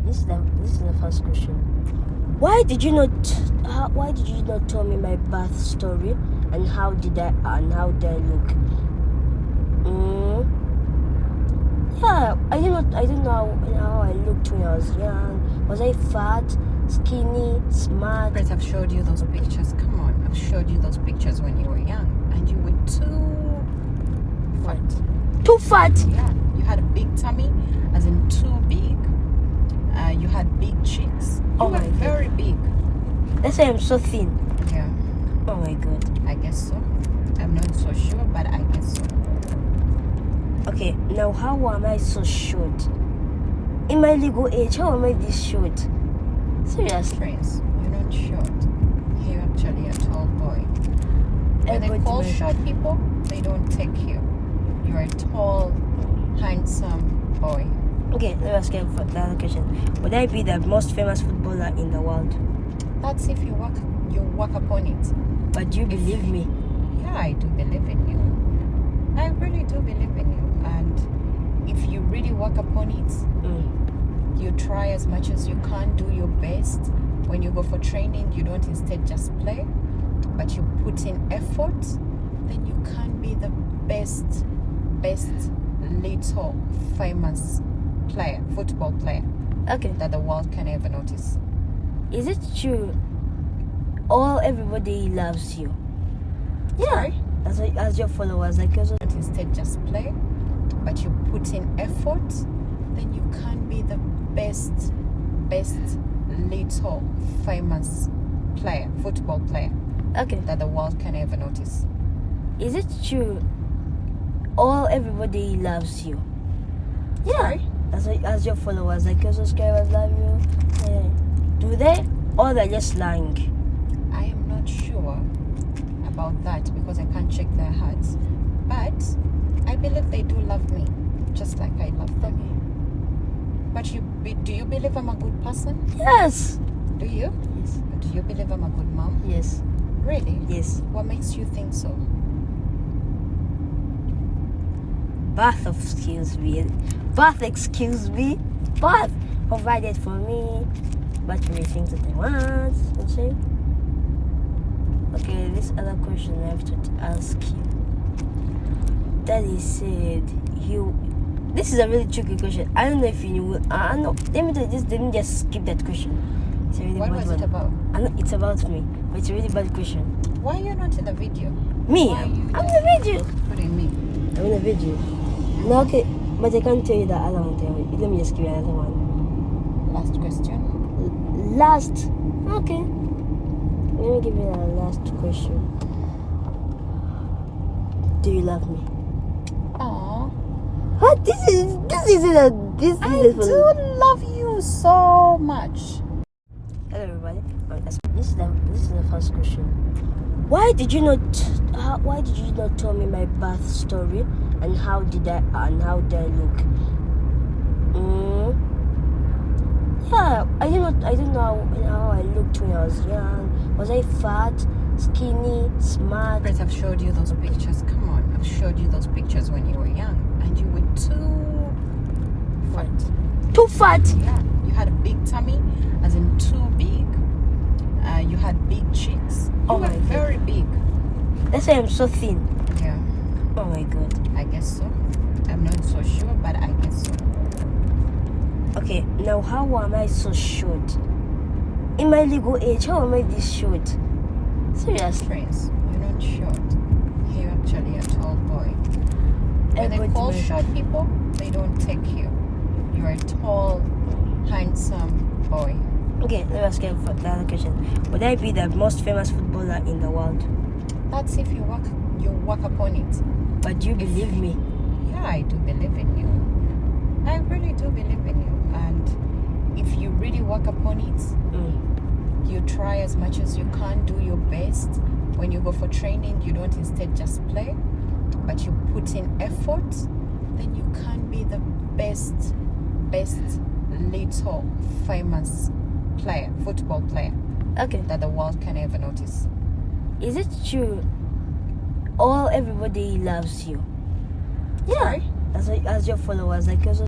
This is the first question. Why did you not tell me my birth story and how did I look? Yeah, I don't know how I looked when I was young. Was I fat, skinny, smart? But I've showed you those pictures. Come on, I've showed you those pictures when you were young, and you were too fat. Too fat? Yeah, you had a big tummy, as in too big. You had big cheeks. You were very big. That's why I'm so thin. Yeah. Oh my god. I guess so. I'm not so sure, but I guess so. Okay, now how am I so short? In my legal age, how am I this short? Seriously? Prince, you're not short. You're actually a tall boy. When they call short people, they don't take you. You're a tall, handsome boy. Okay, let me ask you another question. Would I be the most famous footballer in the world? That's if you work upon it. But do you believe me? Yeah, I do believe in you. I really do believe in you. And if you really work upon it, you try as much as you can, do your best. When you go for training, you don't instead just play, but you put in effort, then you can be the best little famous player, football player, that the world can ever notice. Is it true everybody loves you? Yeah. Sorry? As your followers, like also instead just play, but you put in effort, then you can be the best little famous player, football player, that the world can ever notice. Is it true everybody loves you? Sorry? As your followers, like your subscribers love you. Do they? Or they're just lying? I am not sure about that because I can't check their hearts. But I believe they do love me, just like I love them. But do you believe I'm a good person? Yes. Do you? Yes. Do you believe I'm a good mom? Yes. Really? Yes. What makes you think so? Bath provided for me, but many things that I want. Okay, this other question I have to ask you. Daddy said this is a really tricky question. I don't know if you knew. I know. Let me just skip that question. It's a really what was it about? I know it's about me, but it's a really bad question. Why are you not in the video? Me? I'm in the video. What do you mean? I'm in the video. No, okay, but I can't tell you the other one. Let me just give you another one. Last question. Last. Okay. Let me give you the last question. Do you love me? Aww. What? This is I do love you so much. Hello everybody. This is the first question. Why did you not tell me my birth story and how did I look? Yeah, I don't know how I looked when I was young. Was I fat, skinny, smart? But I've showed you those pictures. Come on, I've showed you those pictures when you were young, and you were too fat. Too fat? Yeah, you had a big tummy, as in too big. You had big cheeks. You were very big. That's why I'm so thin. Yeah. Oh my god. I guess so. I'm not so sure, but I guess so. Okay, now how am I so short? In my legal age, how am I this short? Seriously? Prince, you're not short. You're actually a tall boy. When they call short people, they don't take you. You're a tall, handsome boy. Okay, let me ask you another question. Would I be the most famous footballer in the world? That's if you work upon it. But do you believe me? Yeah, I do believe in you. I really do believe in you. And if you really work upon it, you try as much as you can, do your best. When you go for training, you don't instead just play, but you put in effort, then you can be the best little famous player, football player, that the world can ever notice. Is it true everybody loves you? Sorry? As your followers, like also